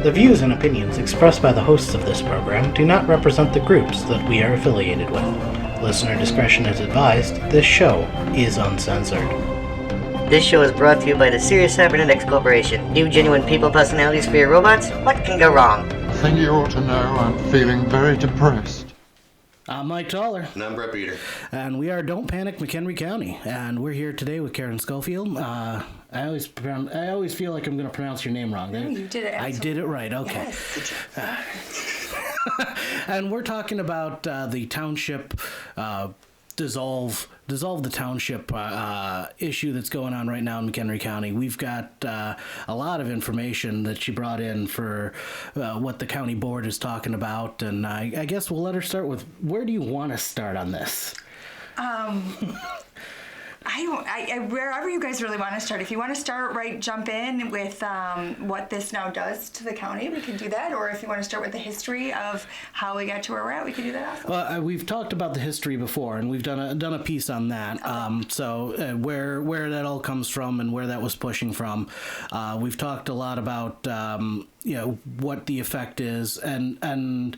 The views and opinions expressed by the hosts of this program do not represent the groups that we are affiliated with. Listener discretion is advised. This show is uncensored. This show is brought to you by the Serious Cybernetics Corporation. New genuine people personalities for your robots? What can go wrong? The thing you ought to know, I'm feeling very depressed. I'm Mike Toller. And I'm Brett Peter. And we are Don't Panic McHenry County. And we're here today with Carolyn Schofield. I always feel like I'm going to pronounce your name wrong. No, you did it. I did it right. Okay. Yes. And we're talking about the township dissolve the township issue that's going on right now in McHenry County. We've got a lot of information that she brought in for what the county board is talking about, and I guess we'll let her start with, where do you want to start on this? Wherever you guys really want to start. If you want to start jump in with what this now does to the county, we can do that. Or if you want to start with the history of how we got to where we're at, we can do that also. Well, we've talked about the history before, and we've done a piece on that. So where that all comes from and where that was pushing from. We've talked a lot about what the effect is, and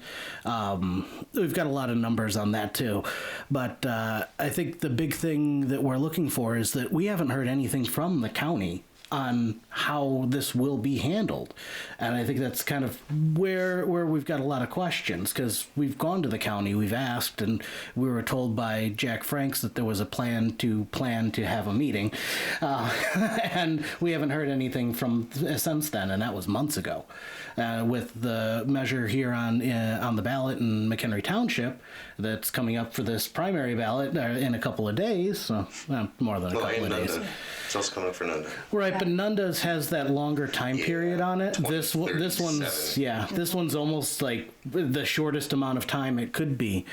we've got a lot of numbers on that too. But I think the big thing that we're looking for is that we haven't heard anything from the county on how this will be handled. And I think that's kind of where we've got a lot of questions, because we've gone to the county, we've asked, and we were told by Jack Franks that there was a plan to have a meeting. And we haven't heard anything since then, and that was months ago. With the measure here on the ballot in McHenry Township that's coming up for this primary ballot in a couple of days, so more than a couple of days. It's also coming up for Nunda. Right, but Nunda's has that longer time period on it. This one's almost like the shortest amount of time it could be,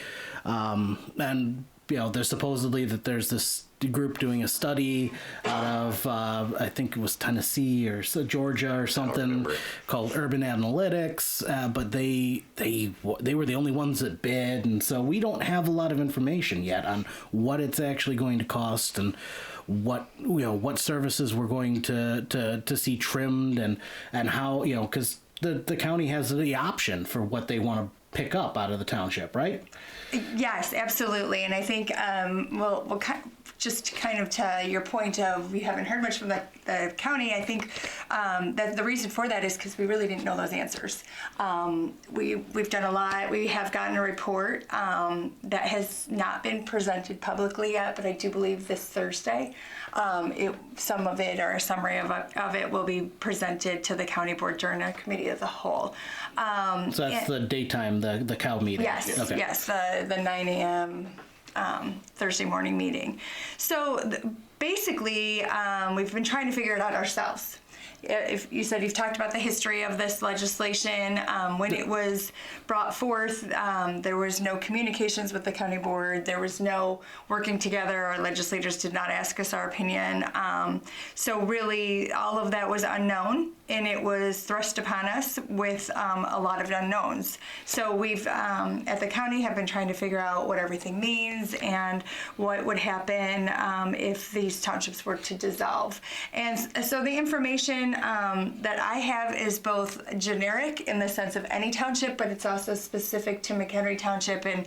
and there's supposedly that there's this group doing a study out of I think it was Tennessee or Georgia or something called Urban Analytics, but they were the only ones that bid, and so we don't have a lot of information yet on what it's actually going to cost and what services we're going to see trimmed and how, because the county has the option for what they want to pick up out of the township, right? Yes, absolutely. And I think we'll just kind of to your point of we haven't heard much from the county, I think that the reason for that is because we really didn't know those answers. We've done a lot. We have gotten a report that has not been presented publicly yet, but I do believe this Thursday some of it or a summary of it will be presented to the county board during a committee of the whole. So that's the daytime, the cow meeting. Yes, okay. Yes, the 9 a.m. Thursday morning meeting. So basically, we've been trying to figure it out ourselves. If you said you've talked about the history of this legislation, when it was brought forth, there was no communications with the county board. There was no working together. Our legislators did not ask us our opinion. So really, all of that was unknown, and it was thrust upon us with a lot of unknowns. So we've, at the county, have been trying to figure out what everything means and what would happen if these townships were to dissolve. And so the information that I have is both generic in the sense of any township, but it's also specific to McHenry Township, and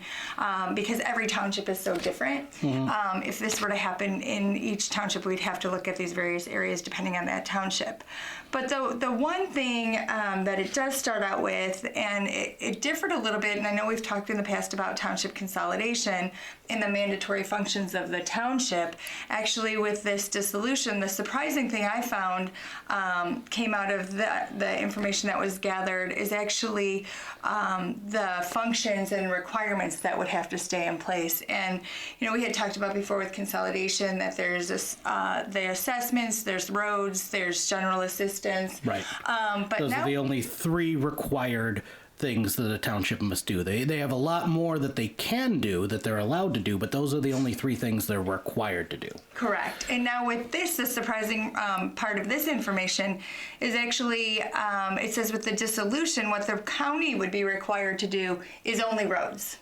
because every township is so different. Mm-hmm. If this were to happen in each township, we'd have to look at these various areas depending on that township. But the one thing that it does start out with, and it differed a little bit, and I know we've talked in the past about township consolidation and the mandatory functions of the township. Actually, with this dissolution, the surprising thing I found came out of the information that was gathered is actually the functions and requirements that would have to stay in place. And, we had talked about before with consolidation that there's the assessments, there's roads, there's general assistance. Right. But those are the only 3 required things that a township must do. They have a lot more that they can do, that they're allowed to do, but those are the only 3 things they're required to do. Correct. And now with this, the surprising part of this information is actually, it says with the dissolution, what the county would be required to do is only roads.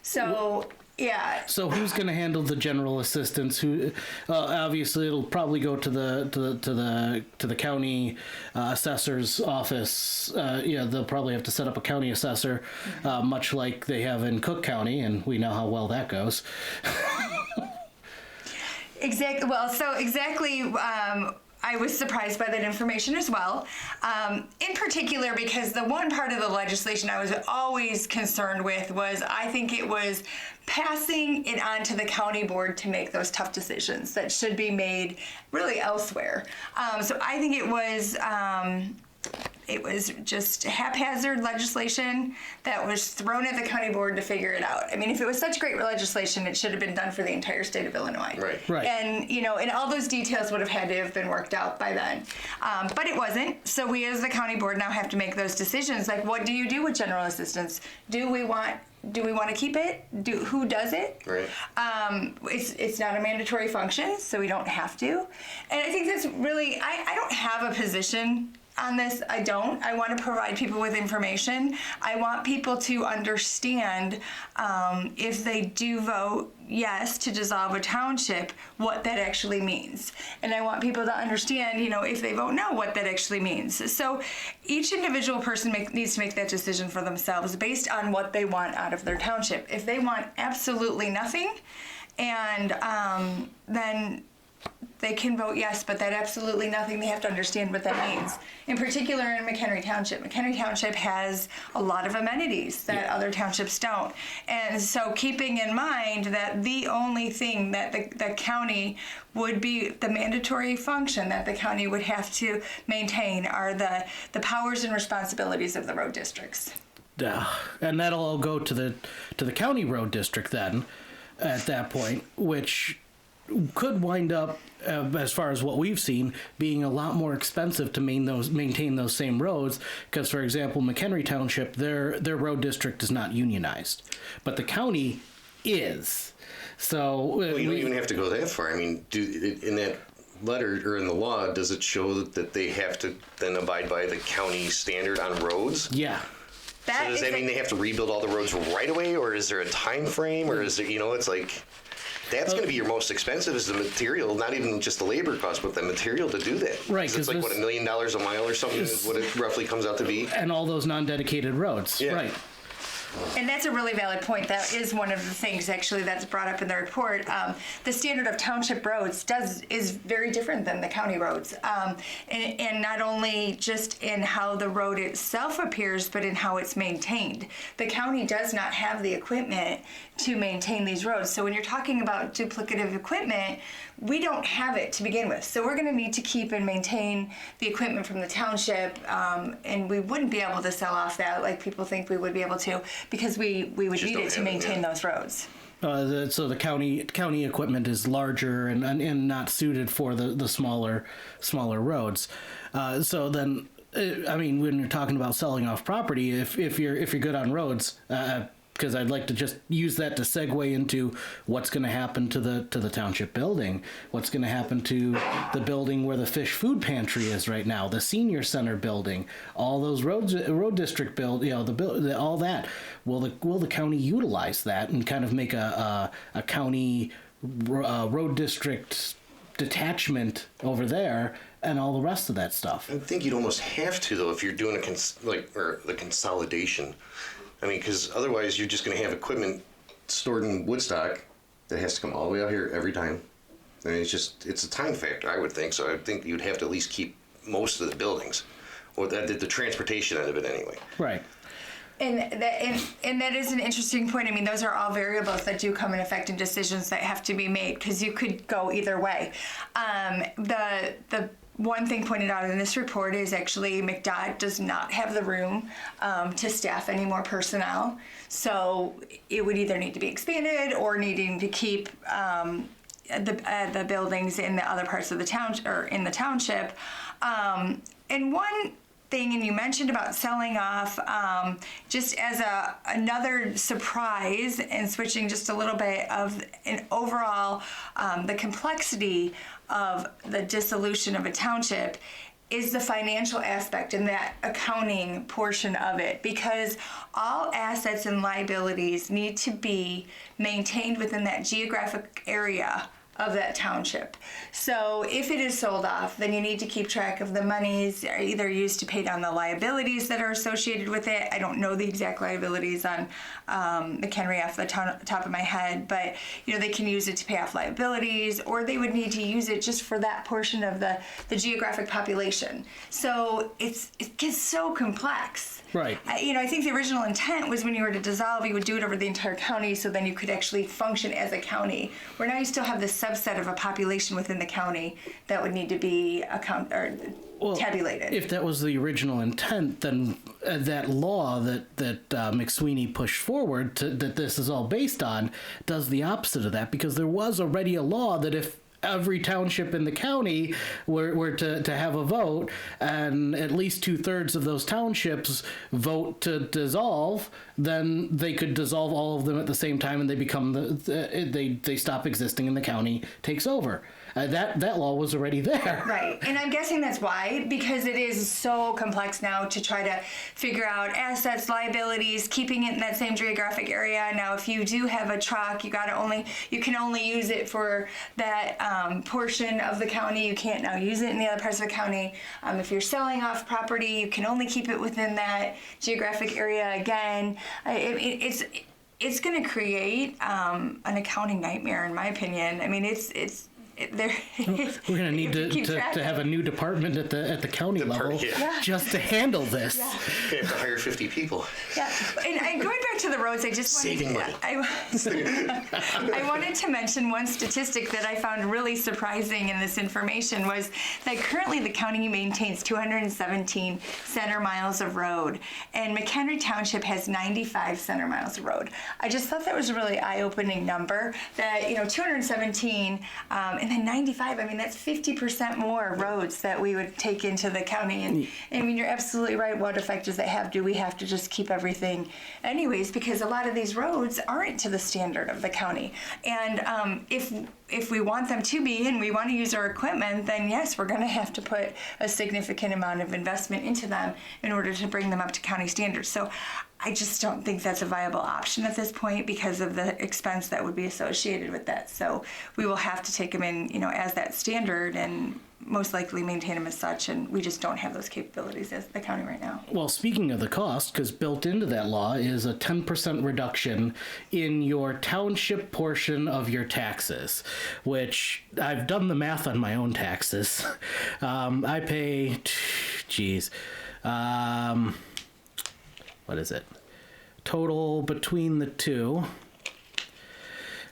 So Yeah. So who's going to handle the general assistance? Who? Obviously, it'll probably go to the county assessor's office. They'll probably have to set up a county assessor, much like they have in Cook County, and we know how well that goes. Exactly. Well, so exactly. I was surprised by that information as well. In particular, because the one part of the legislation I was always concerned with was, I think it was passing it on to the county board to make those tough decisions that should be made really elsewhere. So I think it was just haphazard legislation that was thrown at the county board to figure it out. I mean, if it was such great legislation, it should have been done for the entire state of Illinois. Right. And, and all those details would have had to have been worked out by then. But it wasn't. So we as the county board now have to make those decisions. Like, what do you do with general assistance? Do we want to keep it? Who does it? Right. It's not a mandatory function, so we don't have to. And I think that's really, I don't have a position on this. I don't. I want to provide people with information. I want people to understand if they do vote yes to dissolve a township, what that actually means. And I want people to understand, if they vote no, what that actually means. So each individual person needs to make that decision for themselves based on what they want out of their township. If they want absolutely nothing, and then they can vote yes, but that absolutely nothing, they have to understand what that means. In particular in McHenry Township. McHenry Township has a lot of amenities that other townships don't. And so keeping in mind that the only thing that the county would be, the mandatory function that the county would have to maintain are the powers and responsibilities of the road districts. And that'll all go to the county road district then, at that point, which could wind up, as far as what we've seen, being a lot more expensive to maintain those same roads. Because, for example, McHenry Township, their road district is not unionized, but the county is. So you don't even have to go that far. I mean, in that letter or in the law, does it show that they have to then abide by the county standard on roads? Yeah. So does that mean they have to rebuild all the roads right away, or is there a time frame, or is there, it's like, that's going to be your most expensive is the material, not even just the labor cost, but the material to do that. Right. It's like, $1 million a mile or something is what it roughly comes out to be. And all those non-dedicated roads. Yeah. Right. And that's a really valid point. That is one of the things actually that's brought up in the report. The standard of township roads is very different than the county roads, and not only just in how the road itself appears, but in how it's maintained. The county does not have the equipment to maintain these roads. So when you're talking about duplicative equipment, we don't have it to begin with. So we're going to need to keep and maintain the equipment from the township, and we wouldn't be able to sell off that like people think we would be able to, because we would need it to maintain those roads. So the county equipment is larger and not suited for the smaller roads. So then, I mean, when you're talking about selling off property, if you're good on roads, because I'd like to just use that to segue into what's going to happen to the township building, what's going to happen to the building where the fish food pantry is right now, the senior center building, all those road district build, all that. Will the county utilize that and kind of make a county road district detachment over there and all the rest of that stuff? I think you'd almost have to, though, if you're doing the consolidation. I mean, because otherwise you're just going to have equipment stored in Woodstock that has to come all the way out here every time. I mean, it's a time factor, I would think. So I think you'd have to at least keep most of the buildings, or the transportation end of it anyway. Right. And that is an interesting point. I mean, those are all variables that do come in effect in decisions that have to be made, because you could go either way. The one thing pointed out in this report is actually McDOT does not have the room to staff any more personnel. So it would either need to be expanded or needing to keep the buildings in the other parts of the town or in the township. And one thing, and you mentioned about selling off, just as another surprise, and switching just a little bit of an overall the complexity of the dissolution of a township. is the financial aspect and that accounting portion of it, because all assets and liabilities need to be maintained within that geographic area of that township. So if it is sold off, then you need to keep track of the monies either used to pay down the liabilities that are associated with it. I don't know the exact liabilities on McHenry off the top of my head, but they can use it to pay off liabilities, or they would need to use it just for that portion of the geographic population. So it gets so complex. Right. I think the original intent was when you were to dissolve, you would do it over the entire county, so then you could actually function as a county. Where now you still have this subset of a population within the county that would need to be tabulated. If that was the original intent, then that law that McSweeney pushed forward that this is all based on does the opposite of that, because there was already a law that if every township in the county were to have a vote, and at least 2/3 of those townships vote to dissolve, then they could dissolve all of them at the same time, and they become they stop existing, and the county takes over. That law was already there. Right, and I'm guessing that's why, because it is so complex now to try to figure out assets, liabilities, keeping it in that same geographic area. Now, if you do have a truck, you can only use it for that portion of the county. You can't now use it in the other parts of the county. If you're selling off property, you can only keep it within that geographic area again. It's going to create an accounting nightmare, in my opinion. I mean, we're going to need to have a new department at the county level just to handle this. Yeah. You have to hire 50 people. Yeah, and going back to the roads, I just saving money. I wanted to mention one statistic that I found really surprising in this information was that currently the county maintains 217 center miles of road, and McHenry Township has 95 center miles of road. I just thought that was a really eye-opening number. That 217. And then 95, I mean, that's 50% more roads that we would take into the county. And I mean, you're absolutely right. What effect does that have? Do we have to just keep everything anyways? Because a lot of these roads aren't to the standard of the county. And if we want them to be and we want to use our equipment, then yes, we're going to have to put a significant amount of investment into them in order to bring them up to county standards. So I just don't think that's a viable option at this point because of the expense that would be associated with that. So we will have to take them in, as that standard and most likely maintain them as such, and we just don't have those capabilities as the county right now. Well, speaking of the cost, because built into that law is a 10% reduction in your township portion of your taxes, which I've done the math on my own taxes. I pay, what is it? Total between the two.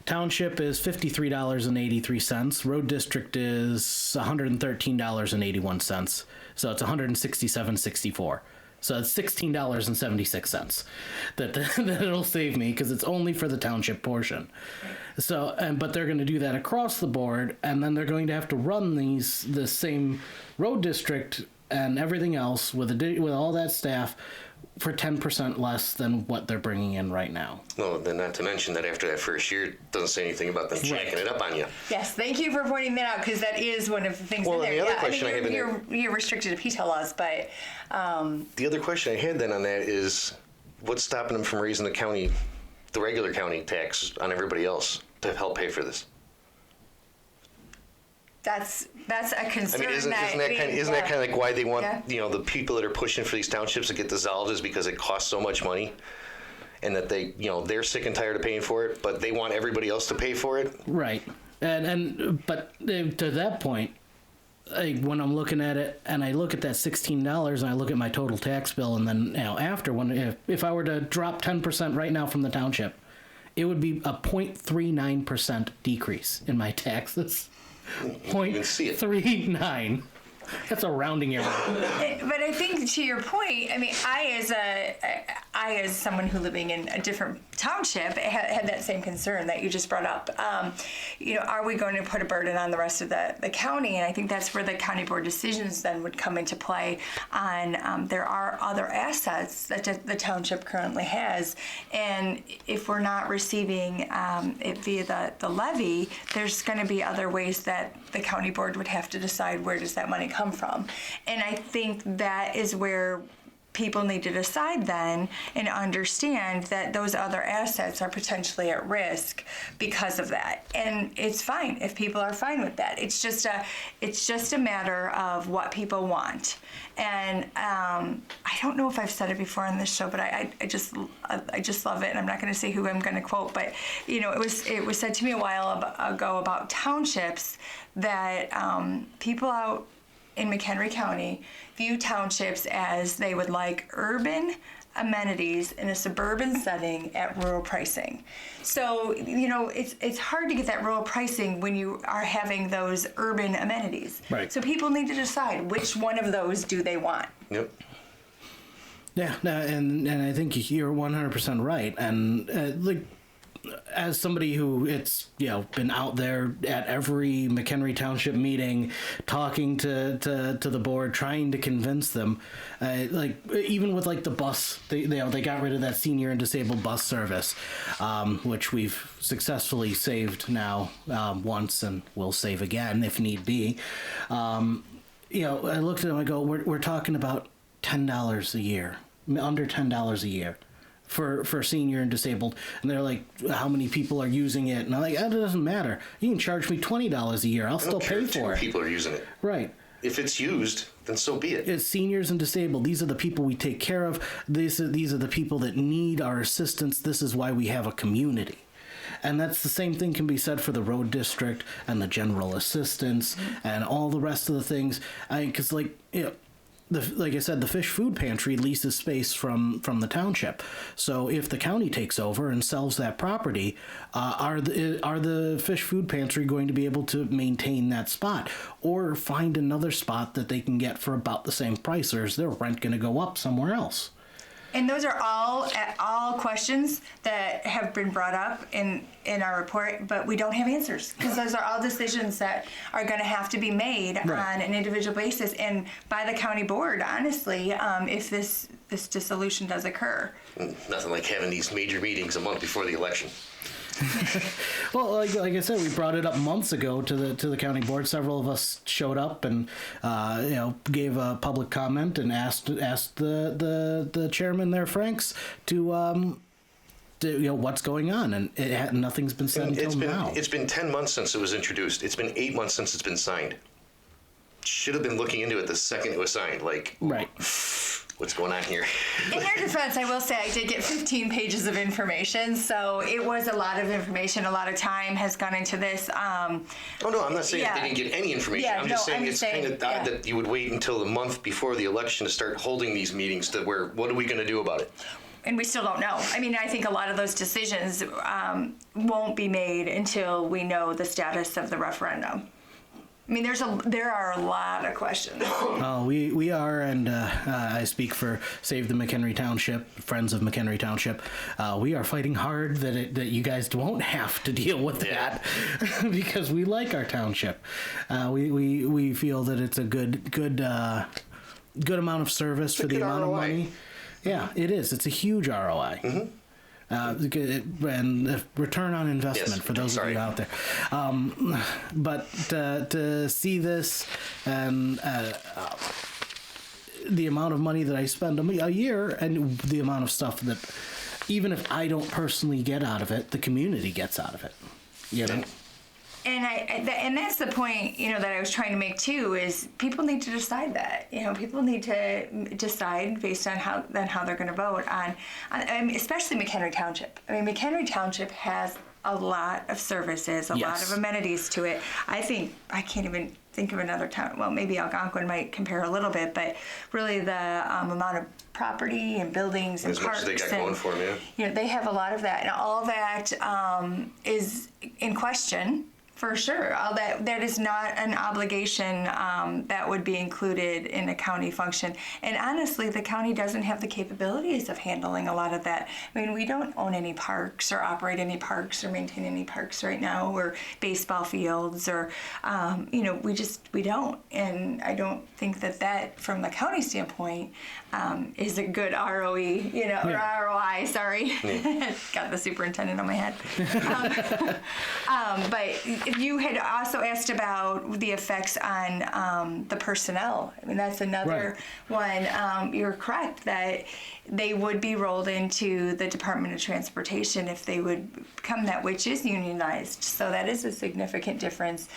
Township is $53.83. Road district is $113.81. So it's $167.64. So it's $16.76 that it'll save me because it's only for the township portion. So, but they're going to do that across the board, and then they're going to have to run the same road district and everything else with all that staff for 10% less than what they're bringing in right now. No, then not to mention that after that first year, it doesn't say anything about them jacking it up on you. Yes, thank you for pointing that out, because that is one of the things in there. The other question I have in there, you're restricted to PTEL laws, but... The other question I had then on that is, what's stopping them from raising the regular county tax on everybody else to help pay for this? That's a concern. I mean, isn't that kind of like why they want the people that are pushing for these townships to get dissolved is because it costs so much money, and that they're sick and tired of paying for it, but they want everybody else to pay for it. Right, but to that point, when I'm looking at it and I look at that $16 and I look at my total tax bill, and then after if I were to drop 10% right now from the township, it would be a 0.39% decrease in my taxes. 0.39. That's a rounding error. But I think to your point, I mean, I, as someone who living in a different township, had that same concern that you just brought up. Are we going to put a burden on the rest of the county? And I think that's where the county board decisions then would come into play on there are other assets that the township currently has. And if we're not receiving it via the levy, there's going to be other ways that the county board would have to decide where does that money come from. And I think that is where people need to decide then and understand that those other assets are potentially at risk because of that. And it's fine if people are fine with that. It's just a matter of what people want. And I don't know if I've said it before on this show, but I just love it. And I'm not going to say who I'm going to quote, but it was said to me a while ago about townships that people out in McHenry County view townships as they would like urban amenities in a suburban setting at rural pricing. So, it's hard to get that rural pricing when you are having those urban amenities. Right. So people need to decide which one of those do they want. Yep. Yeah, and I think you're 100% right. And as somebody who been out there at every McHenry Township meeting, talking to the board, trying to convince them, even with the bus, they got rid of that senior and disabled bus service, which we've successfully saved now once and will save again if need be. I looked at them, I go, we're talking about $10 a year, under $10 a year. For senior and disabled, and they're like, how many people are using it? And I'm like, it doesn't matter. You can charge me $20 a year. I'll still pay for it. People are using it. Right. If it's used, then so be it. It's seniors and disabled. These are the people we take care of. These are the people that need our assistance. This is why we have a community. And that's the same thing can be said for the road district and the general assistance and all the rest of the things. Because like I said, the fish food pantry leases space from the township. So if the county takes over and sells that property, are the fish food pantry going to be able to maintain that spot or find another spot that they can get for about the same price, or is their rent going to go up somewhere else? And those are all questions that have been brought up in our report, but we don't have answers because those are all decisions that are going to have to be made on an individual basis and by the county board, honestly, if this dissolution does occur. Nothing like having these major meetings a month before the election. Well, like I said, we brought it up months ago to the county board. Several of us showed up and gave a public comment and asked the chairman there, Franks, to what's going on, and nothing's been said until now. It's been 10 months since it was introduced. It's been 8 months since it's been signed. Should have been looking into it the second it was signed. Right. What's going on here? In your defense, I will say I did get 15 pages of information, so it was a lot of information. A lot of time has gone into this. Oh no, I'm not saying they didn't get any information. Yeah, I'm just saying it's kind of odd that you would wait until the month before the election to start holding these meetings to where, what are we going to do about it? And we still don't know. I mean, I think a lot of those decisions won't be made until we know the status of the referendum. I mean, there are a lot of questions. Oh, we are, and I speak for Save the McHenry Township, Friends of McHenry Township. We are fighting hard that you guys won't have to deal with that because we like our township. We feel that it's a good amount of service for the amount of money. Yeah, it is. It's a huge ROI. Mm-hmm. And return on investment for those of you out there. But to see this and the amount of money that I spend a year and the amount of stuff that even if I don't personally get out of it, the community gets out of it. You know? And that's the point, that I was trying to make too, is people need to decide that. People need to decide based on how they're going to vote on especially McHenry Township. I mean, McHenry Township has a lot of services, a lot of amenities to it. I can't even think of another town. Well, maybe Algonquin might compare a little bit, but really the amount of property and buildings and parks. As much as they got going for them, they have a lot of that, and all that is in question For sure. All that is not an obligation that would be included in a county function. And honestly, the county doesn't have the capabilities of handling a lot of that. I mean, we don't own any parks or operate any parks or maintain any parks right now, or baseball fields, or, we don't. And I don't think that from the county standpoint is a good ROE, or ROI, sorry. Yeah. Got the superintendent on my head. But you had also asked about the effects on the personnel. I mean, that's another one. You're correct that they would be rolled into the Department of Transportation if they would become that, which is unionized. So that is a significant difference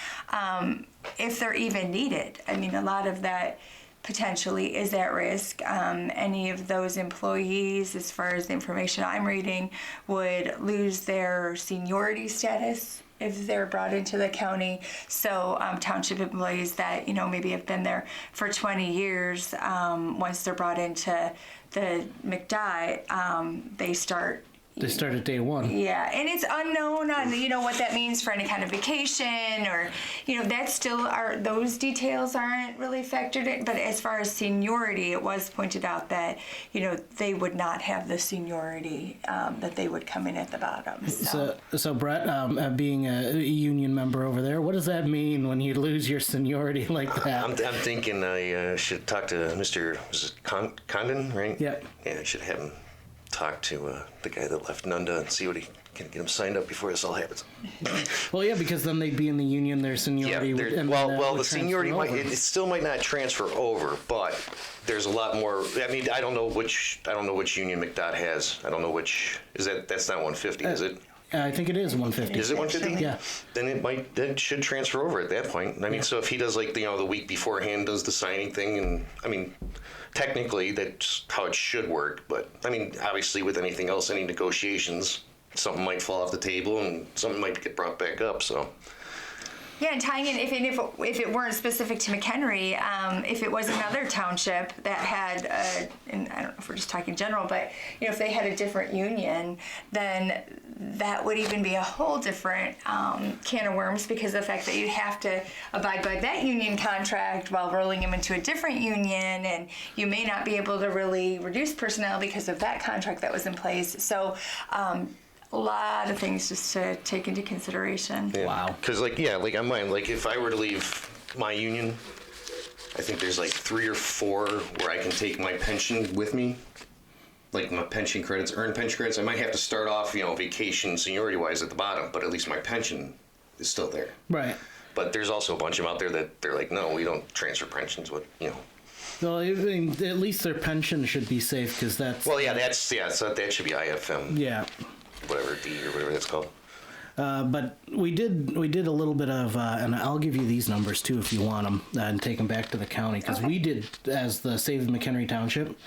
if they're even needed. I mean, a lot of that potentially is at risk. Any of those employees, as far as the information I'm reading, would lose their seniority status if they're brought into the county. So township employees that, maybe have been there for 20 years, once they're brought into the McDot, they start at day one. Yeah, and it's unknown on what that means for any kind of vacation, or that still those details aren't really factored in. But as far as seniority, it was pointed out that they would not have the seniority, that they would come in at the bottom. So Brett, being a union member over there, what does that mean when you lose your seniority like that? I'm thinking I should talk to Mr. Condon, right? Yep. Yeah, I should have him talk to the guy that left Nunda and see what he can get him signed up before this all happens. Well, yeah, because then they'd be in the union, their seniority. The seniority it still might not transfer over, but there's a lot more. I mean, I don't know which union McDot has. I don't know which that's not 150, is it? I think it is 150. Is it 150? Yeah. Then it should transfer over at that point. I mean, so if he does the week beforehand does the signing thing, and I mean, technically that's how it should work. But I mean, obviously with anything else, any negotiations, something might fall off the table and something might get brought back up. So. Yeah, and tying in, if it weren't specific to McHenry, if it was another township that had, and I don't know if we're just talking general, but if they had a different union, then that would even be a whole different can of worms, because of the fact that you'd have to abide by that union contract while rolling them into a different union, and you may not be able to really reduce personnel because of that contract that was in place. So. A lot of things just to take into consideration. Yeah. Wow. Because on mine, if I were to leave my union, I think there's 3 or 4 where I can take my pension with me, like my pension credits, earned pension credits. I might have to start off, vacation seniority wise at the bottom, but at least my pension is still there. Right. But there's also a bunch of them out there that they're like, no, we don't transfer pensions with. Well, I mean, at least their pension should be safe, because that's. Well, yeah, so that should be IFM. Yeah. Whatever D or whatever that's called. But we did a little bit of, and I'll give you these numbers too if you want them, and take them back to the county, because we did, as the Save McHenry Township,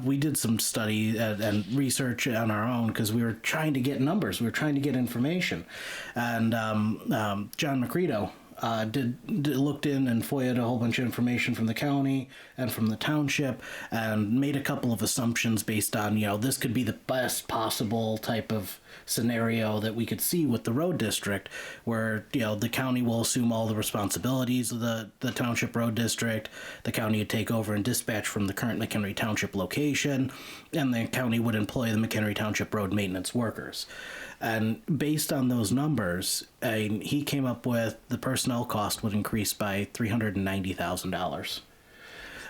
we did some study and research on our own, because we were trying to get numbers, we were trying to get information, and John McRito looked in and FOIA'd a whole bunch of information from the county and from the township, and made a couple of assumptions based on, this could be the best possible type of scenario that we could see with the road district, where, the county will assume all the responsibilities of the township road district, the county would take over and dispatch from the current McHenry Township location, and the county would employ the McHenry Township road maintenance workers. And based on those numbers, he came up with the personnel cost would increase by $390,000.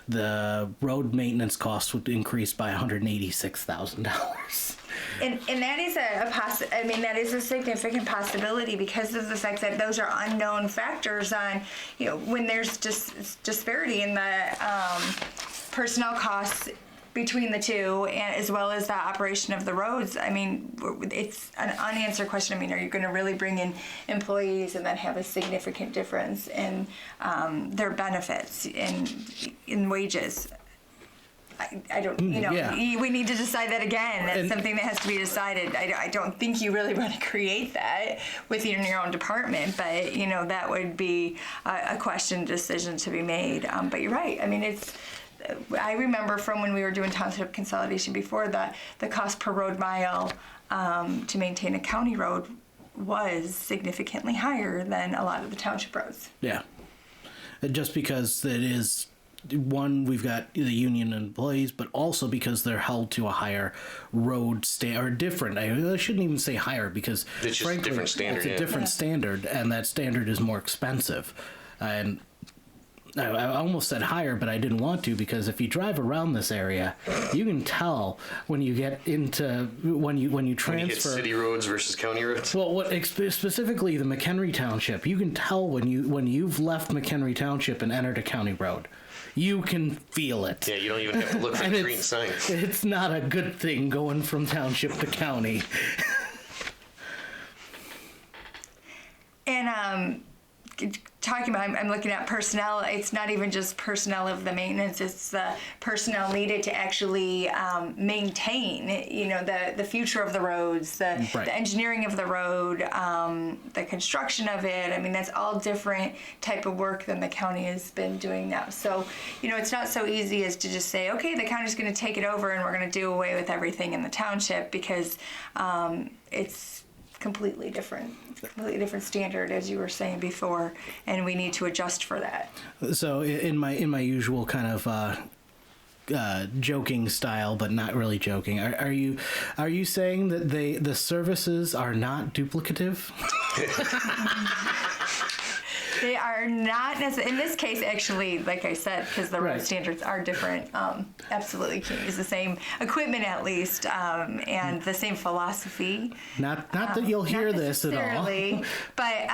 The road maintenance cost would increase by $186,000. And that is that is a significant possibility, because of the fact that those are unknown factors on, when there's disparity in the personnel costs between the two, and as well as the operation of the roads. I mean, it's an unanswered question. I mean, are you going to really bring in employees and then have a significant difference in their benefits, in wages? I don't, we need to decide that again. That's something that has to be decided. I don't think you really want to create that within your own department, but, that would be a decision to be made. But you're right. I mean, I remember from when we were doing township consolidation before, the cost per road mile to maintain a county road was significantly higher than a lot of the township roads. Yeah. Just because it is, one, we've got the union employees, but also because they're held to a higher road or different. I shouldn't even say higher because It's just frankly, a different standard. it's a different standard, and that standard is more expensive. And I almost said higher, but I didn't want to, because if you drive around this area, you can tell when you get into when you transfer. When you hit city roads versus county roads. Well, specifically the McHenry Township, you can tell when you've left McHenry Township and entered a county road. You can feel it. Yeah, you don't even have to look for the green sign. It's not a good thing going from township to county. And talking about, I'm looking at personnel. It's not even just personnel of the maintenance. It's the personnel needed to actually maintain, the future of the roads, the engineering of the road, the construction of it. I mean, that's all different type of work than the county has been doing now. So, it's not so easy as to just say, okay, the county's going to take it over and we're going to do away with everything in the township, because it's completely different standard, as you were saying before, and we need to adjust for that. So in my usual kind of joking style, but not really joking, are you saying that the services are not duplicative? They are not necessarily, in this case, actually, like I said, because the road standards are different. Absolutely, can't use the same equipment, at least, and the same philosophy. Not that you'll hear this at all. But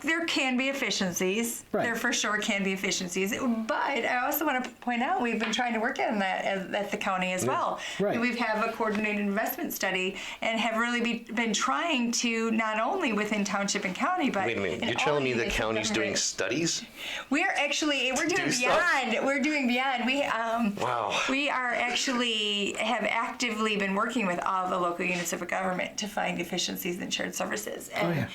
there can be efficiencies. Right. There for sure can be efficiencies. But I also want to point out we've been trying to work on that at the county as well. Right. We have a coordinated investment study and have really been trying to, not only within township and county, but Wait a minute, you're telling me the county's doing studies? We're doing beyond. We're doing beyond. Wow. We are actually have actively been working with all the local units of government to find efficiencies in shared services. And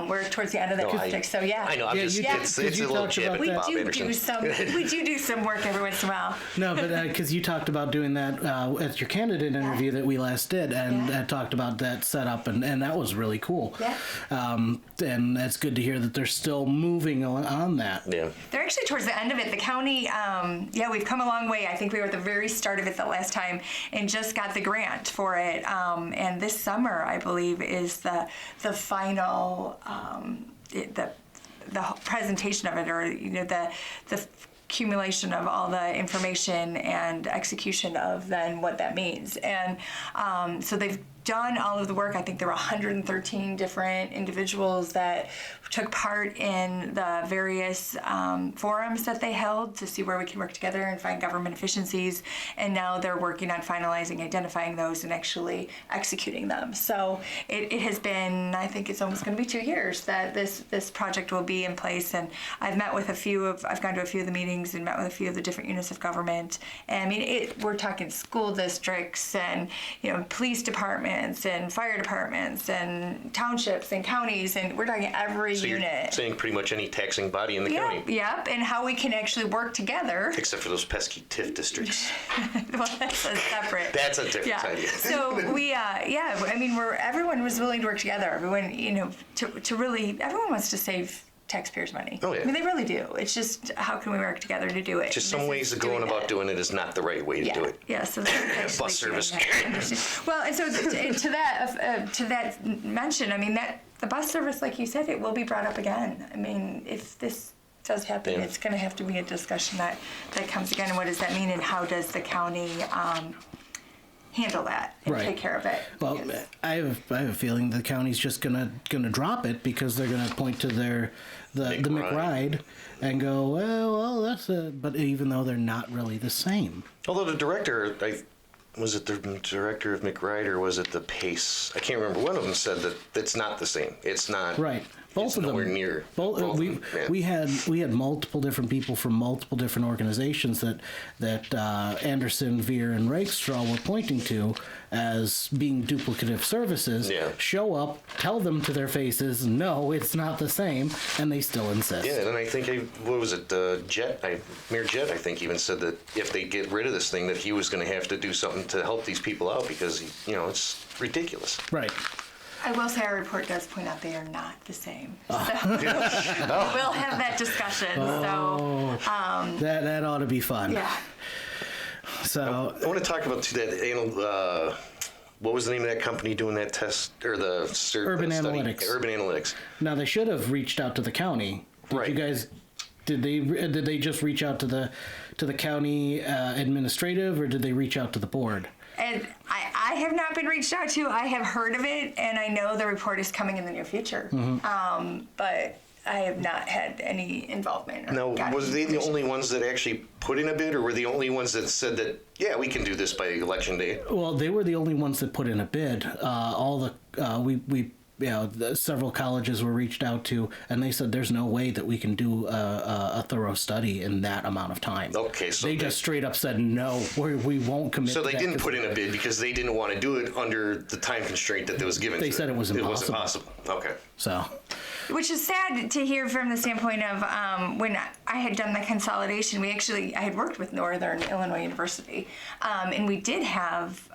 we're towards the end of that project. So yeah. I know. I'm just, it's a little jab at Bob Anderson. We do some work every once in a while. No, but because you talked about doing that at your candidate interview that we last did, and talked about that setup, and that was really cool. Yeah. And that's good to hear that they're still moving on that. Yeah. They're actually towards the end of it. The county, we've come a long way. I think we were at the very start of it the last time and just got the grant for it. And this summer, I believe, is the final, the presentation of it, or, the accumulation of all the information and execution of then what that means. And so they've done all of the work. I think there were 113 different individuals that took part in the various forums that they held to see where we can work together and find government efficiencies. And now they're working on finalizing, identifying those, and actually executing them. So it has been, I think it's almost going to be 2 years that this project will be in place. And I've met with I've gone to a few of the meetings and met with a few of the different units of government. And I mean, we're talking school districts and, police departments and fire departments and townships and counties, and we're talking every So unit. you're saying pretty much any taxing body in the county. Yep, and how we can actually work together. Except for those pesky TIF districts. Well, that's a separate. That's a different idea. So we, I mean, everyone was willing to work together. Everyone, to really, everyone wants to save taxpayers' money. Oh, yeah. I mean, they really do. It's just, how can we work together to do it? Just some ways of going about doing it is not the right way to do it. Yeah, so that's Bus service. Well, and so to that mention, I mean, that the bus service, like you said, it will be brought up again. I mean, if this does happen, it's going to have to be a discussion that comes again. And what does that mean? And how does the county handle that and take care of it? Well, I have a feeling the county's just gonna drop it because they're gonna point to the McRide and go, well, that's but even though they're not really the same. Although the director, was it the director of McRide or was it the Pace? I can't remember. One of them said that it's not the same. It's not. Right. Both of them. Nowhere near. We had multiple different people from multiple different organizations that Anderson, Veer, and Rakestraw were pointing to as being duplicative services. Yeah. Show up, tell them to their faces, no, it's not the same, and they still insist. Yeah, and I think what was it? Mayor Jett, I think, even said that if they get rid of this thing, that he was going to have to do something to help these people out because it's ridiculous. Right. I will say our report does point out they are not the same. So we'll have that discussion. So that ought to be fun. yeah. So I want to talk about too, that what was the name of that company doing that test or the Urban study? Analytics. Urban Analytics. now they should have reached out to the county. Did Right. you guys? Did they just reach out to the county administrative, or did they reach out to the board? And I have not been reached out to. I have heard of it, and I know the report is coming in the near future. But I have not had any involvement. Or Now, gotten was they the information. only ones that actually put in a bid, or were the only ones that said that, yeah, we can do this by election day? Well, they were the only ones that put in a bid. Several colleges were reached out to, and they said there's no way that we can do a thorough study in that amount of time. Okay, so they just straight up said no, we won't commit. So to they that didn't 'cause put in a bid because they didn't want to do it under the time constraint that was given. They to said it was It wasn't impossible. possible. Okay. So Which is sad to hear from the standpoint of when I had done the consolidation. I had worked with Northern Illinois University, and we did have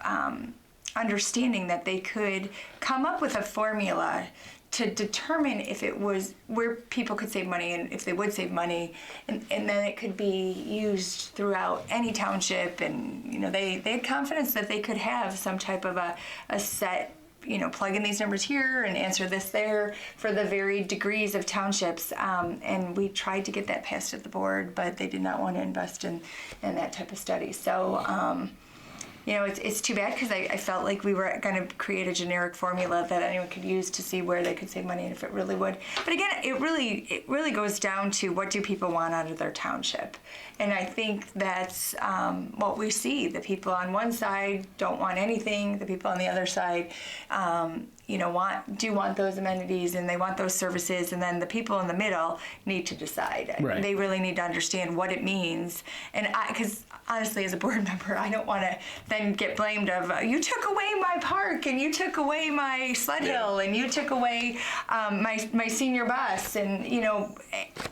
understanding that they could come up with a formula to determine if it was where people could save money and if they would save money, and then it could be used throughout any township. And they had confidence that they could have some type of a set, plug in these numbers here and answer this there for the varied degrees of townships. And we tried to get that passed at the board, but they did not want to invest in that type of study. So it's too bad, because I felt like we were going to create a generic formula that anyone could use to see where they could save money and if it really would. But again, it really goes down to what do people want out of their township. And I think that's what we see. The people on one side don't want anything. The people on the other side want those amenities and they want those services, and then the people in the middle need to decide. Right. They really need to understand what it means. And because honestly, as a board member, I don't want to then get blamed of you took away my park and you took away my sled hill and you took away my senior bus, and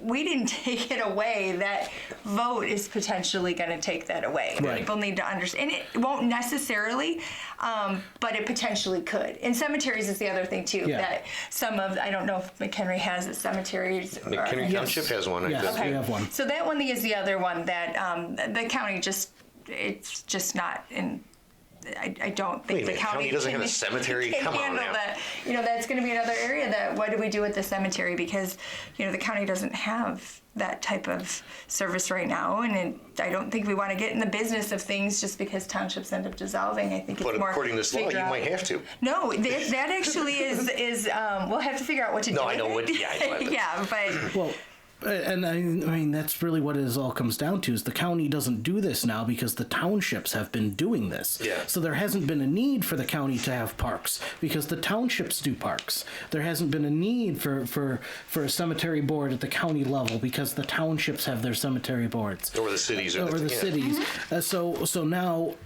we didn't take it away. That vote is potentially going to take that away. Right. People need to understand, and it won't necessarily, but it potentially could. And cemeteries is the other thing too. Yeah. That some of, I don't know if McHenry has cemeteries. McHenry Township has one. I Yes. guess. We have one. So that one is the other one that the county it's just not in. I don't think Wait a the minute, county doesn't have a cemetery? can Come on handle now. that. That's going to be another area that what do we do with the cemetery, because the county doesn't have that type of service right now, and I don't think we want to get in the business of things just because townships end up dissolving. I think But it's more according to this law, you figure out- might have to. No, that actually is we'll have to figure out what to do. No, I know with what. it. Yeah, I know. But Yeah, but well. And I mean, that's really what it all comes down to, is the county doesn't do this now because the townships have been doing this. Yeah. So there hasn't been a need for the county to have parks because the townships do parks. There hasn't been a need for a cemetery board at the county level because the townships have their cemetery boards. Or the cities. Or the yeah. cities. So now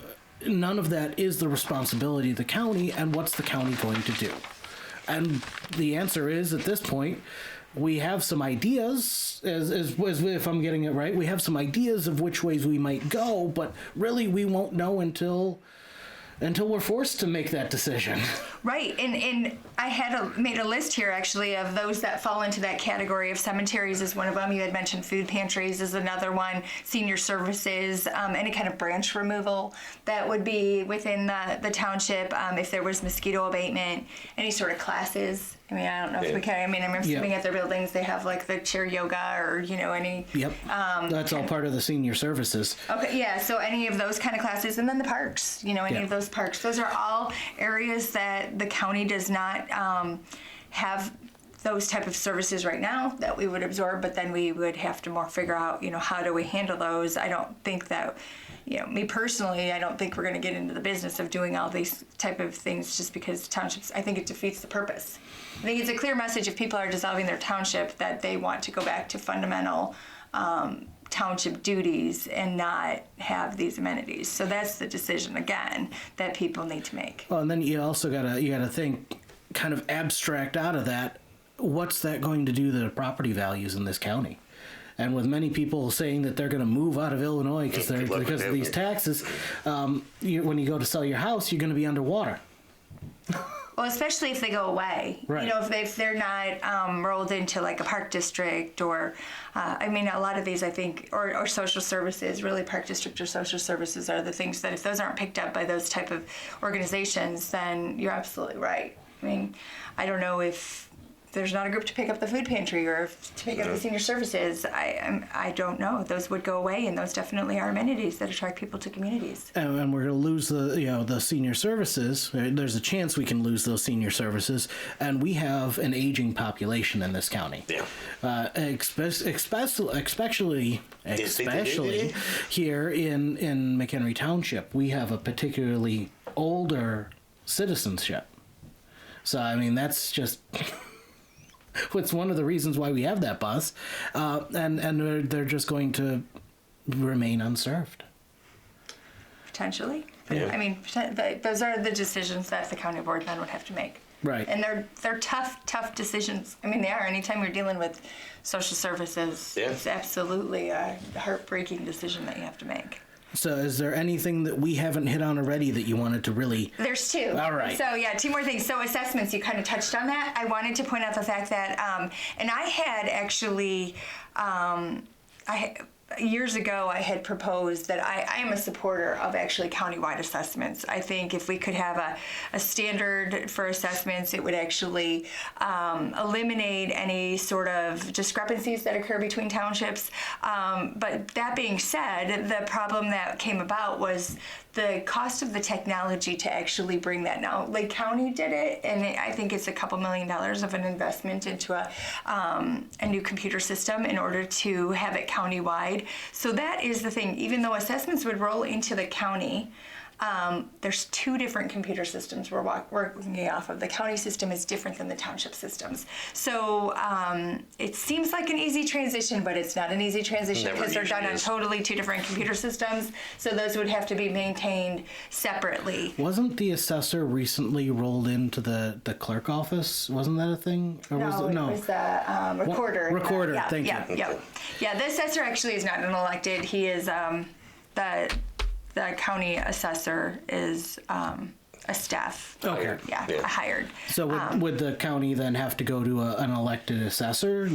none of that is the responsibility of the county, and what's the county going to do? And the answer is, at this point, we have some ideas, as if I'm getting it right, we have some ideas of which ways we might go, but really we won't know until we're forced to make that decision. right, and I had made a list here actually of those that fall into that category of cemeteries is one of them. You had mentioned food pantries is another one, senior services, any kind of branch removal that would be within the township, if there was mosquito abatement, any sort of classes. I mean, I don't know if we can. I mean, I'm assuming at their buildings they have like the chair yoga or any. Yep. That's all part of the senior services. Okay, yeah. So any of those kind of classes, and then the parks. Any of those parks. Those are all areas that the county does not have those type of services right now that we would absorb, but then we would have to more figure out, how do we handle those. I don't think that, me personally, I don't think we're going to get into the business of doing all these type of things just because townships, I think it defeats the purpose. I think it's a clear message if people are dissolving their township that they want to go back to fundamental township duties and not have these amenities. So that's the decision, again, that people need to make. Well, and then you also gotta think, kind of abstract out of that, what's that going to do to the property values in this county? And with many people saying that they're going to move out of Illinois because of these taxes, when you go to sell your house, you're going to be underwater. Well, especially if they go away. Right. You know, if they're not rolled into like a park district or, I mean, a lot of these, I think, or social services, really park district or social services are the things that if those aren't picked up by those type of organizations, then you're absolutely right. I mean, I don't know if there's not a group to pick up the food pantry or to pick up the senior services. I don't know. Those would go away, and those definitely are amenities that attract people to communities. And we're going to lose the senior services. There's a chance we can lose those senior services, and we have an aging population in this county. Yeah. Especially here in McHenry Township, we have a particularly older citizenship. So I mean, that's just. It's one of the reasons why we have that bus, and they're just going to remain unserved. Potentially. Yeah. I mean, those are the decisions that the county board then would have to make. Right. And they're tough decisions. I mean, they are. Anytime you're dealing with social services, it's absolutely a heartbreaking decision that you have to make. So is there anything that we haven't hit on already that you wanted to really... There's two. All right. So yeah, two more things. So assessments, you kind of touched on that. I wanted to point out the fact that, and I had actually, years ago, I had proposed that I am a supporter of actually countywide assessments. I think if we could have a standard for assessments, it would actually eliminate any sort of discrepancies that occur between townships. But that being said, the problem that came about was the cost of the technology to actually bring that. Now, Lake County did it, and I think it's a couple $1 million of an investment into a new computer system in order to have it countywide. So that is the thing. Even though assessments would roll into the county, there's two different computer systems we're working off of. The county system is different than the township systems. So it seems like an easy transition, but it's not an easy transition because they're done on totally two different computer systems. So those would have to be maintained separately. Wasn't the assessor recently rolled into the clerk office? Wasn't that a thing? Or No, it was the recorder. Recorder, Yeah, thank you. Yeah, the assessor actually is not an elected. He is the county assessor is a staff. Okay. Yeah, hired. So would the county then have to go to an elected assessor?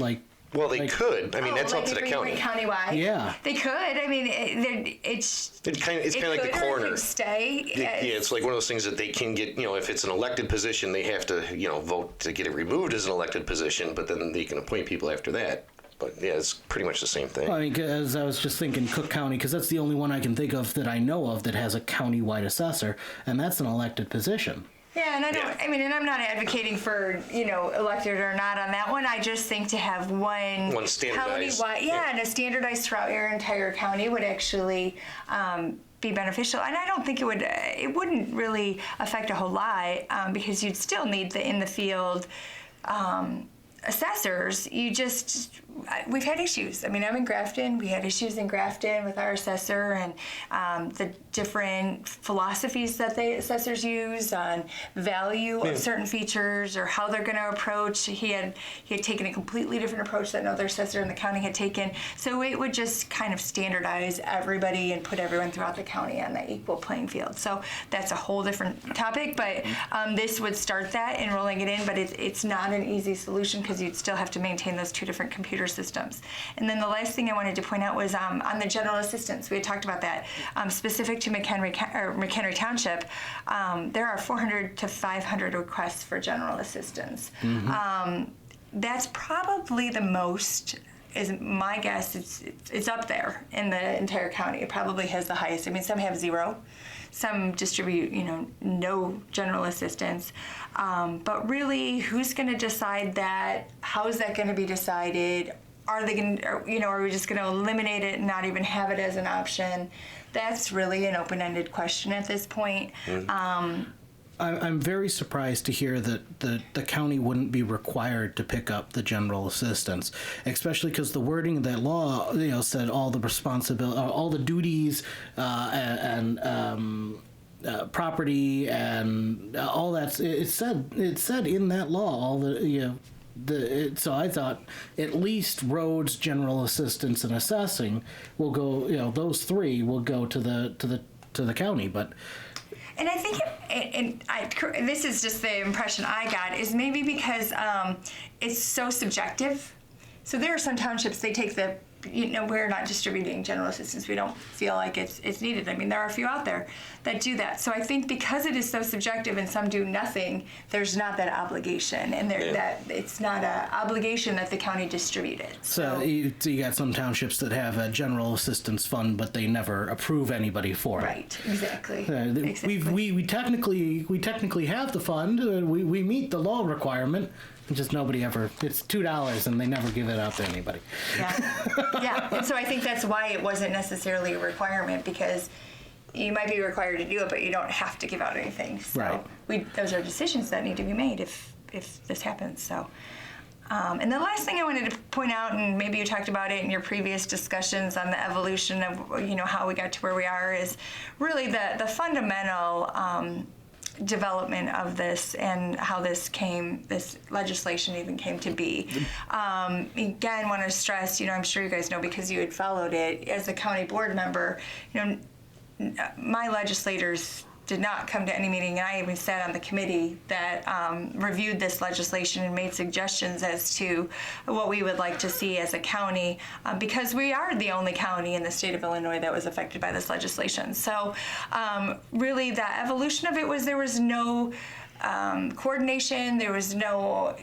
Well, they could. I mean, that's up to the county. Countywide. Yeah. They could. I mean, it's kind of like the coroner. It could stay. Yeah, it's like one of those things that they can get, if it's an elected position, they have to, vote to get it removed as an elected position, but then they can appoint people after that. But yeah, it's pretty much the same thing. Well, I mean, as I was just thinking, Cook County, because that's the only one I can think of that I know of that has a countywide assessor, and that's an elected position. Yeah, and I mean, and I'm not advocating for, elected or not on that one. I just think to have one standardized. Countywide, and a standardized throughout your entire county would actually be beneficial. And I don't think it wouldn't really affect a whole lot because you'd still need the in the field assessors. We've had issues. I mean, I'm in Grafton. We had issues in Grafton with our assessor and the different philosophies that the assessors use on value of certain features or how they're going to approach. He had taken a completely different approach that another assessor in the county had taken. So it would just kind of standardize everybody and put everyone throughout the county on the equal playing field. So that's a whole different topic, but this would start that and rolling it in, but it's not an easy solution because you'd still have to maintain those two different computer systems. And then the last thing I wanted to point out was on the general assistance. We had talked about that. Specific to McHenry Township, there are 400 to 500 requests for general assistance. Mm-hmm. That's probably the most, is my guess. It's up there in the entire county. It probably has the highest. I mean, some have zero. Some distribute, no general assistance. But really, who's going to decide that? How is that going to be decided? Are they going to, are we just going to eliminate it and not even have it as an option? That's really an open-ended question at this point. Mm-hmm. I'm very surprised to hear that the county wouldn't be required to pick up the general assistance, especially because the wording of that law, said all the responsibility, all the duties, and property and all that. It said in that law all the so I thought at least roads, general assistance, and assessing will go. Those three will go to the county, but. And I think, this is just the impression I got, is maybe because it's so subjective. So there are some townships, they take the, we're not distributing general assistance. We don't feel like it's needed. I mean, there are a few out there that do that. So I think because it is so subjective and some do nothing, there's not that obligation, and that it's not an obligation that the county distribute it. So you got some townships that have a general assistance fund, but they never approve anybody for it. Right, exactly. Exactly. We technically have the fund. We meet the law requirement. Just nobody ever. It's $2, and they never give it out to anybody. Yeah. And so I think that's why it wasn't necessarily a requirement, because you might be required to do it, but you don't have to give out anything. So those are decisions that need to be made if this happens. So. And the last thing I wanted to point out, and maybe you talked about it in your previous discussions on the evolution of how we got to where we are, is really the fundamental development of this and how this legislation even came to be. Again, want to stress, I'm sure you guys know because you had followed it as a county board member, my legislators did not come to any meeting, and I even sat on the committee that reviewed this legislation and made suggestions as to what we would like to see as a county, because we are the only county in the state of Illinois that was affected by this legislation. So really the evolution of it was there was no coordination, there was no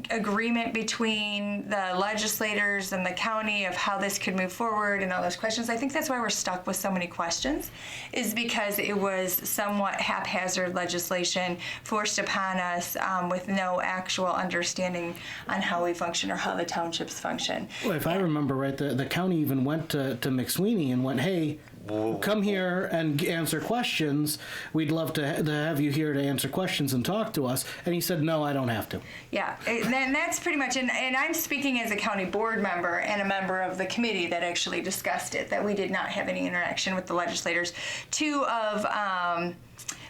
agreement between the legislators and the county of how this could move forward and all those questions. I think that's why we're stuck with so many questions, is because it was somewhat haphazard legislation forced upon us with no actual understanding on how we function or how the townships function. Well, if I remember right, the county even went to McSweeney and went, hey, come here and answer questions. We'd love to have you here to answer questions and talk to us. And he said, no, I don't have to. Yeah. And that's pretty much, and I'm speaking as a county board member and a member of the committee that actually discussed it, that we did not have any interaction with the legislators. Two of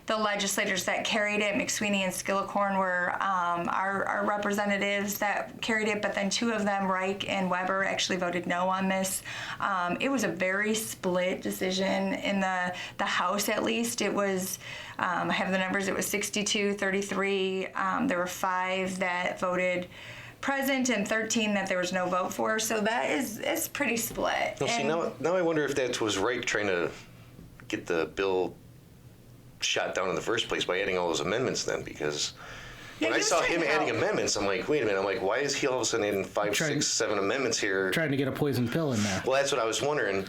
the legislators that carried it, McSweeney and Skillicorn, were our representatives that carried it, but then two of them, Reich and Weber, actually voted no on this. It was a very split decision in the House, at least. It was, I have the numbers, it was 62-33. There were 5 that voted present and 13 that there was no vote for, so it's pretty split. Well, see, now I wonder if that was Reich trying to get the bill shot down in the first place by adding all those amendments then, because when I saw him adding amendments, I'm like, wait a minute, why is he all of a sudden adding 5, 6, 7 amendments here? Trying to get a poison pill in there. Well, that's what I was wondering.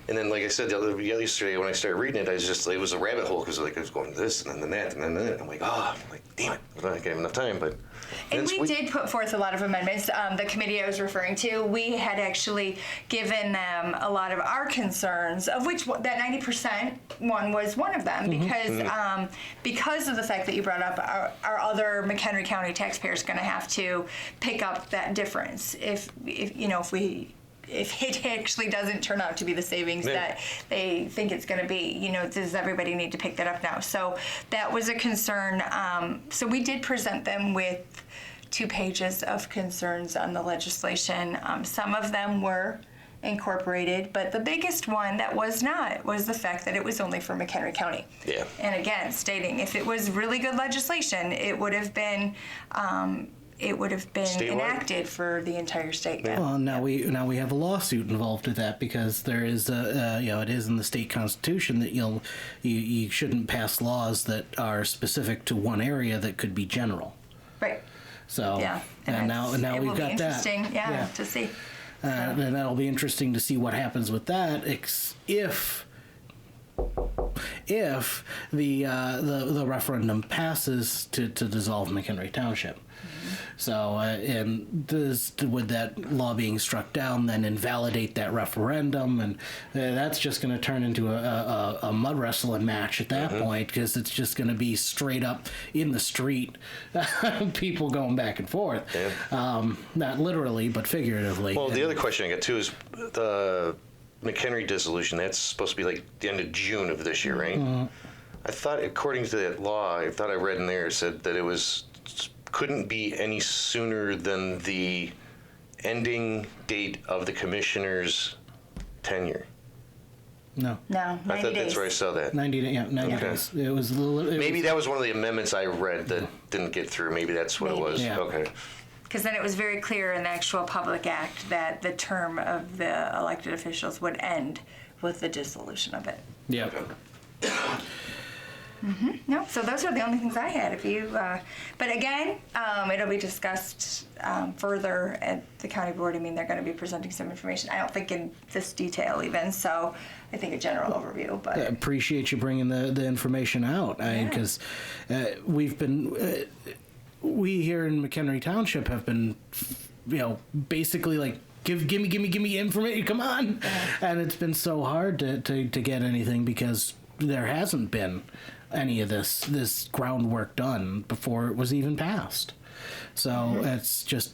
And then, like I said yesterday when I started reading it, it was a rabbit hole, because I was going this and then that and then that. I'm like, damn it, I don't have enough time, but... And we did put forth a lot of amendments. The committee I was referring to, we had actually given them a lot of our concerns, of which that 90% one was one of them, because of the fact that you brought up our other McHenry County taxpayers going to have to pick up that difference if it actually doesn't turn out to be the savings that they think it's going to be. Does everybody need to pick that up now? So that was a concern. So we did present them with 2 pages of concerns on the legislation. Some of them were incorporated, but the biggest one that was not was the fact that it was only for McHenry County. Yeah. And again, stating if it was really good legislation, it would have been enacted for the entire state. Yeah. Well, now we have a lawsuit involved with that, because there is it is in the state constitution that you shouldn't pass laws that are specific to one area that could be general. Right. So and now we've got that. Interesting, to see. And that'll be interesting to see what happens with that if the referendum passes to dissolve McHenry Township. So, and would that law being struck down then invalidate that referendum? And that's just going to turn into a mud wrestling match at that point, because it's just going to be straight up in the street, people going back and forth. Yeah. Not literally, but figuratively. Well, the other question I got too is the McHenry dissolution. That's supposed to be like the end of June of this year, right? Mm-hmm. I thought, according to that law, I read in there, it said that it couldn't be any sooner than the ending date of the commissioner's tenure. No. No, I 90 thought days. that's where I saw that. 90 days. Yeah, 90 Okay. days. It was a little. Maybe that was one of the amendments I read that didn't get through. Maybe that's what it was. Yeah. Okay. Because then it was very clear in the actual public act that the term of the elected officials would end with the dissolution of it. Yeah. No, so those are the only things I had. If you, but again, it'll be discussed further at the county board. I mean, they're going to be presenting some information. I don't think in this detail even. So I think a general overview. But I appreciate you bringing the information out. Because we've been, we here in McHenry Township have been, basically like, give me information. Come on, and it's been so hard to get anything because there hasn't been any of this groundwork done before it was even passed. So it's just,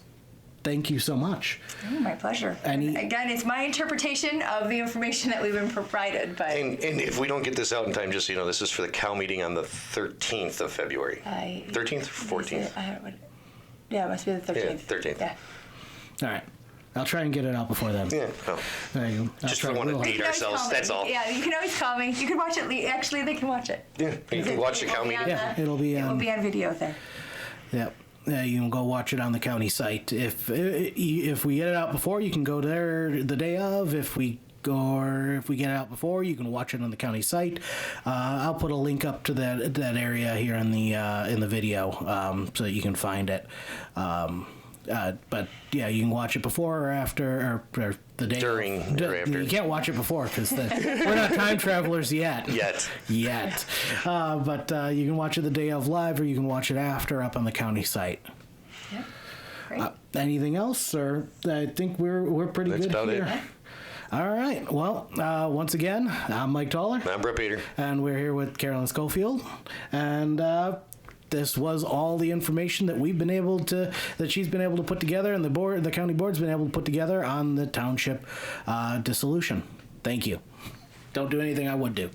thank you so much. oh, my pleasure. Again, it's my interpretation of the information that we've been provided. But And if we don't get this out in time, just so you know, this is for the Cal meeting on the 13th of February. 13th or 14th? Yeah, it must be the 13th. Yeah, 13th. Yeah. All right, I'll try and get it out before then. Yeah. Oh. There you go. Just don't want to date You can always ourselves. call me. That's all. Yeah, you can always call me. You can watch it. Actually, they can watch it. Yeah. You can watch the It will Cal be meeting. on Yeah, the- it'll be It will on. be on video there. Yep. You can go watch it on the county site. If we get it out before, you can go there the day of. If we get it out before, you can watch it on the county site. I'll put a link up to that area here in the video, so that you can find it. But yeah, you can watch it before or after, or the day During of. or after. You can't watch it before because we're not time travelers yet. Yet. But you can watch it the day of live, or you can watch it after up on the county site. Yeah. Great. Anything else, or I think we're pretty That's good about here. it. All right. Well, once again, I'm Mike Toller, I'm Brett Peter. and we're here with Carolyn Schofield, and this was all the information that she's been able to put together, and the county board's been able to put together on the township dissolution. Thank you. Don't do anything I would do.